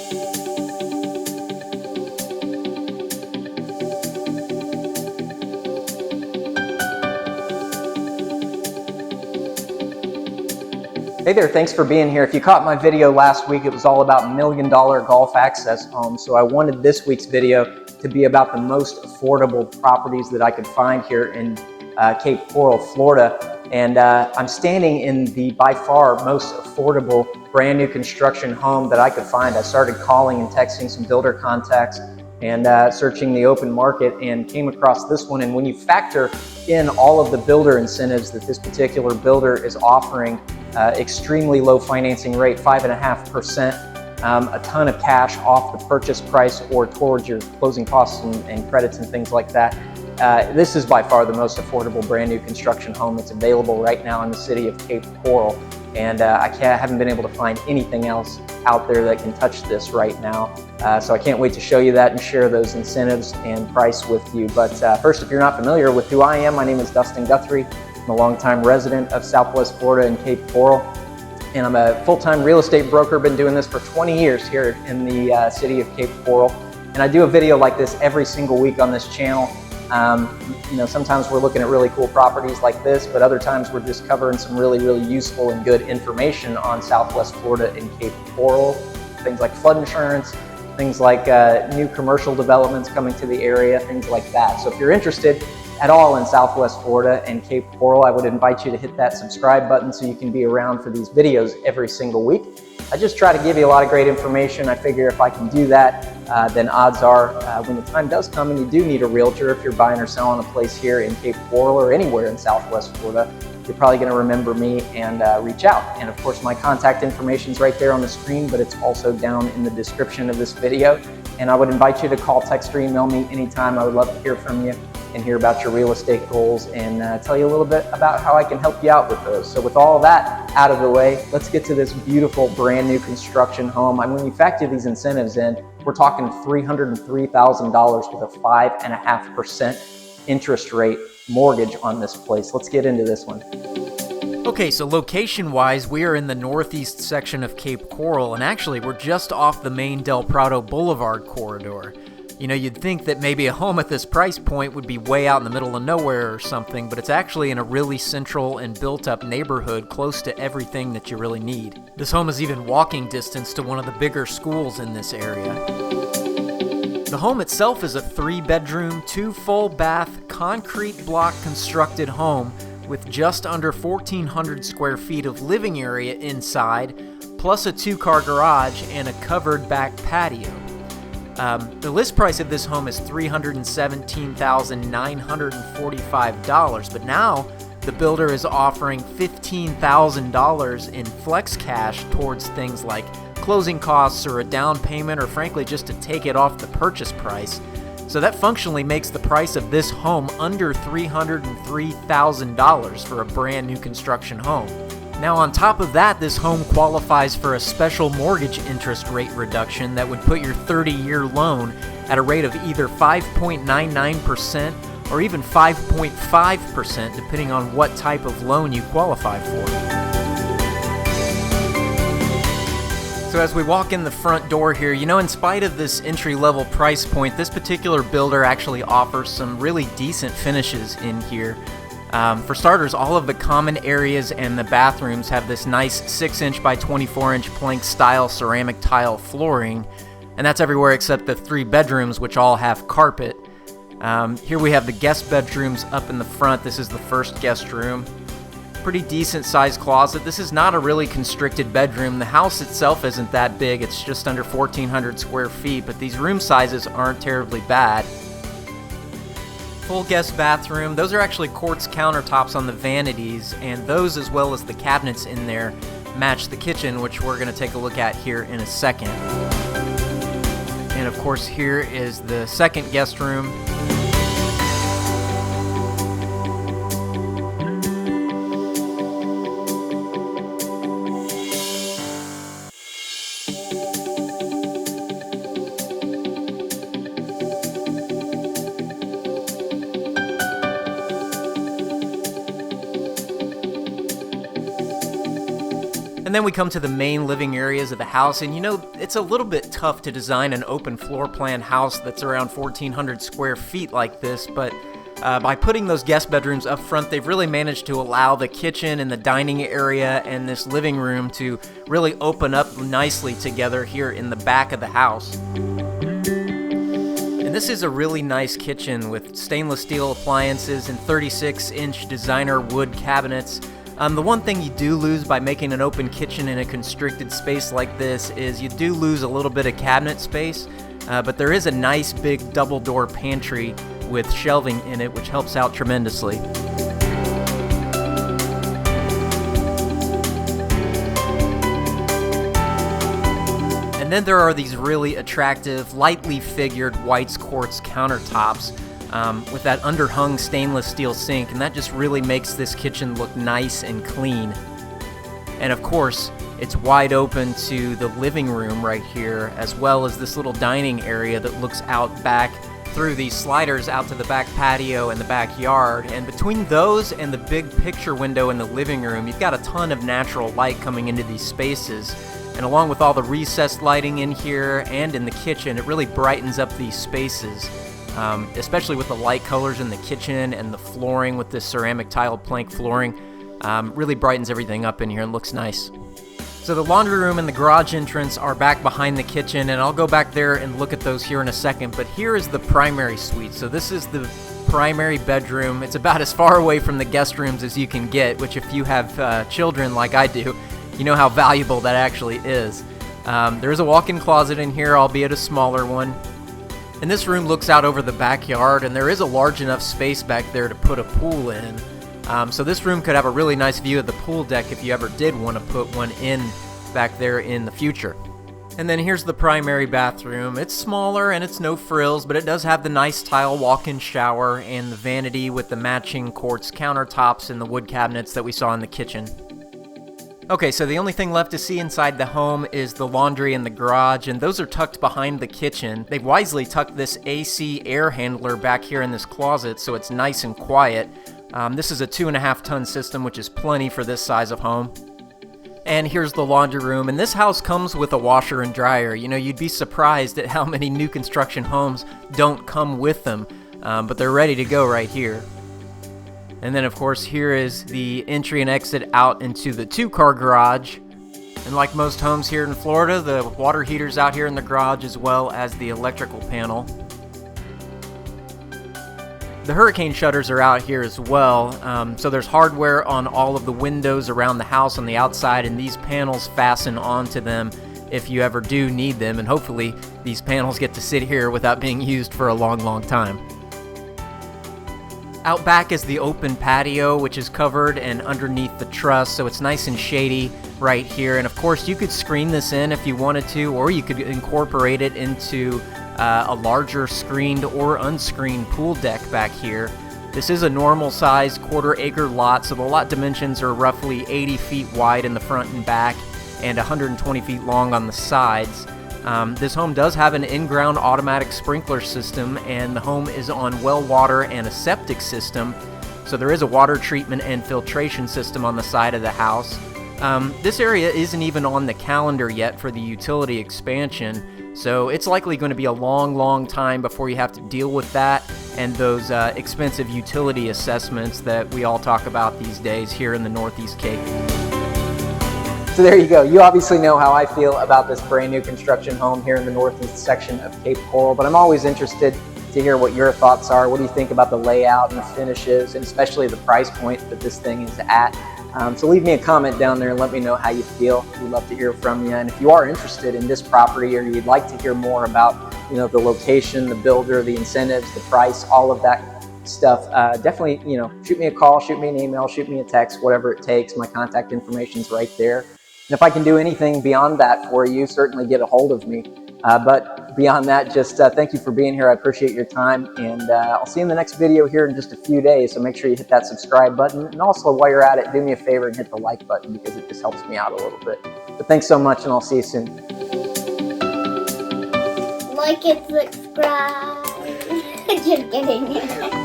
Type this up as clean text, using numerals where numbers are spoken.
Hey there, thanks for being here. If you caught my video last week, it was all about $1 million golf access homes. So I wanted this week's video to be about the most affordable properties that I could find here in Cape Coral, Florida. And I'm standing in the by far most affordable brand new construction home that I could find. I started calling and texting some builder contacts and searching the open market and came across this one. And when you factor in all of the builder incentives that this particular builder is offering, extremely low financing rate, 5.5%, a ton of cash off the purchase price or towards your closing costs and credits and things like that. This is by far the most affordable brand new construction home that's available right now in the city of Cape Coral. And I haven't been able to find anything else out there that can touch this right now. So I can't wait to show you that and share those incentives and price with you. But first, if you're not familiar with who I am, my name is Dustin Guthrie. I'm a longtime resident of Southwest Florida and Cape Coral, and I'm a full-time real estate broker. Been doing this for 20 years here in the city of Cape Coral, and I do a video like this every single week on this channel. You know, sometimes we're looking at really cool properties like this, but other times we're just covering some really useful and good information on Southwest Florida and Cape Coral. Things like flood insurance, things like new commercial developments coming to the area, things like that. So if you're interested at all in Southwest Florida and Cape Coral, I would invite you to hit that subscribe button so you can be around for these videos every single week. I just try to give you a lot of great information. I figure if I can do that, then odds are when the time does come and you do need a realtor, if you're buying or selling a place here in Cape Coral or anywhere in Southwest Florida, you're probably going to remember me and reach out. And of course, my contact information is right there on the screen, but it's also down in the description of this video. And I would invite you to call, text, or email me anytime. I would love to hear from you and hear about your real estate goals and tell you a little bit about how I can help you out with those. So with all that out of the way, let's get to this beautiful brand new construction home. I mean, when you factor these incentives in, we're talking $303,000 with a 5.5% interest rate mortgage on this place. Let's get into this one. Okay, so location-wise, we are in the northeast section of Cape Coral, and actually we're just off the main Del Prado Boulevard corridor. You know, you'd think that maybe a home at this price point would be way out in the middle of nowhere or something, but it's actually in a really central and built-up neighborhood close to everything that you really need. This home is even walking distance to one of the bigger schools in this area. The home itself is a 3-bedroom, 2 full-bath, concrete block constructed home with just under 1,400 square feet of living area inside, plus a 2-car garage and a covered back patio. The list price of this home is $317,945, but now the builder is offering $15,000 in flex cash towards things like closing costs or a down payment, or frankly just to take it off the purchase price. So that functionally makes the price of this home under $303,000 for a brand new construction home. Now on top of that, this home qualifies for a special mortgage interest rate reduction that would put your 30-year loan at a rate of either 5.99% or even 5.5% depending on what type of loan you qualify for. So as we walk in the front door here, you know, in spite of this entry-level price point, this particular builder actually offers some really decent finishes in here. For starters, all of the common areas and the bathrooms have this nice 6-inch by 24-inch plank style ceramic tile flooring, and that's everywhere except the 3 bedrooms, which all have carpet. Here we have the guest bedrooms up in the front. This is the first guest room. Pretty decent sized closet. This is not a really constricted bedroom. The house itself isn't that big. It's just under 1,400 square feet, but these room sizes aren't terribly bad. Full guest bathroom. Those are actually quartz countertops on the vanities, and those, as well as the cabinets in there, match the kitchen, which we're going to take a look at here in a second. And of course, here is the second guest room. And And then we come to the main living areas of the house, and you know, it's a little bit tough to design an open floor plan house that's around 1,400 square feet like this, but by putting those guest bedrooms up front, they've really managed to allow the kitchen and the dining area and this living room to really open up nicely together here in the back of the house. And this is a really nice kitchen with stainless steel appliances and 36-inch designer wood cabinets. The one thing you do lose by making an open kitchen in a constricted space like this is you do lose a little bit of cabinet space, but there is a nice big double door pantry with shelving in it, which helps out tremendously. And then there are these really attractive, lightly figured white quartz countertops with that underhung stainless steel sink, and that just really makes this kitchen look nice and clean. And of course, it's wide open to the living room right here, as well as this little dining area that looks out back through these sliders out to the back patio and the backyard. And between those and the big picture window in the living room, you've got a ton of natural light coming into these spaces. And along with all the recessed lighting in here and in the kitchen, it really brightens up these spaces. Especially with the light colors in the kitchen and the flooring with this ceramic tiled plank flooring, really brightens everything up in here and looks nice. So the laundry room and the garage entrance are back behind the kitchen, and I'll go back there and look at those here in a second, but here is the primary suite. So this is the primary bedroom. It's about as far away from the guest rooms as you can get, which if you have children like I do, you know how valuable that actually is. There's a walk-in closet in here, albeit a smaller one. And this room looks out over the backyard, and there is a large enough space back there to put a pool in. So this room could have a really nice view of the pool deck if you ever did want to put one in back there in the future. And then here's the primary bathroom. It's smaller and it's no frills, but it does have the nice tile walk-in shower and the vanity with the matching quartz countertops and the wood cabinets that we saw in the kitchen. Okay, so the only thing left to see inside the home is the laundry and the garage, and those are tucked behind the kitchen. They've wisely tucked this AC air handler back here in this closet so it's nice and quiet. This is a 2.5-ton system, which is plenty for this size of home. And here's the laundry room, and this house comes with a washer and dryer. You know, you'd be surprised at how many new construction homes don't come with them, but they're ready to go right here. And then, of course, here is the entry and exit out into the 2-car garage. And like most homes here in Florida, the water heater's out here in the garage as well as the electrical panel. The hurricane shutters are out here as well, so there's hardware on all of the windows around the house on the outside, and these panels fasten onto them if you ever do need them, and hopefully these panels get to sit here without being used for a long, long time. Out back is the open patio, which is covered and underneath the truss, so it's nice and shady right here. And of course, you could screen this in if you wanted to, or you could incorporate it into a larger screened or unscreened pool deck back here. This is a normal size 1/4 acre lot, so the lot dimensions are roughly 80 feet wide in the front and back and 120 feet long on the sides. This home does have an in-ground automatic sprinkler system, and the home is on well water and a septic system, so there is a water treatment and filtration system on the side of the house. This area isn't even on the calendar yet for the utility expansion, so it's likely going to be a long, long time before you have to deal with that and those expensive utility assessments that we all talk about these days here in the Northeast Cape. So there you go. You obviously know how I feel about this brand new construction home here in the northeast section of Cape Coral, but I'm always interested to hear what your thoughts are. What do you think about the layout and the finishes, and especially the price point that this thing is at? So leave me a comment down there and let me know how you feel. We'd love to hear from you. And if you are interested in this property, or you'd like to hear more about, you know, the location, the builder, the incentives, the price, all of that stuff, definitely, you know, shoot me a call, shoot me an email, shoot me a text, whatever it takes. My contact information is right there. And if I can do anything beyond that for you, certainly get a hold of me. But beyond that, just thank you for being here. I appreciate your time, and I'll see you in the next video here in just a few days. So make sure you hit that subscribe button. And also, while you're at it, do me a favor and hit the like button, because it just helps me out a little bit. But thanks so much, and I'll see you soon. Like and subscribe. Just kidding.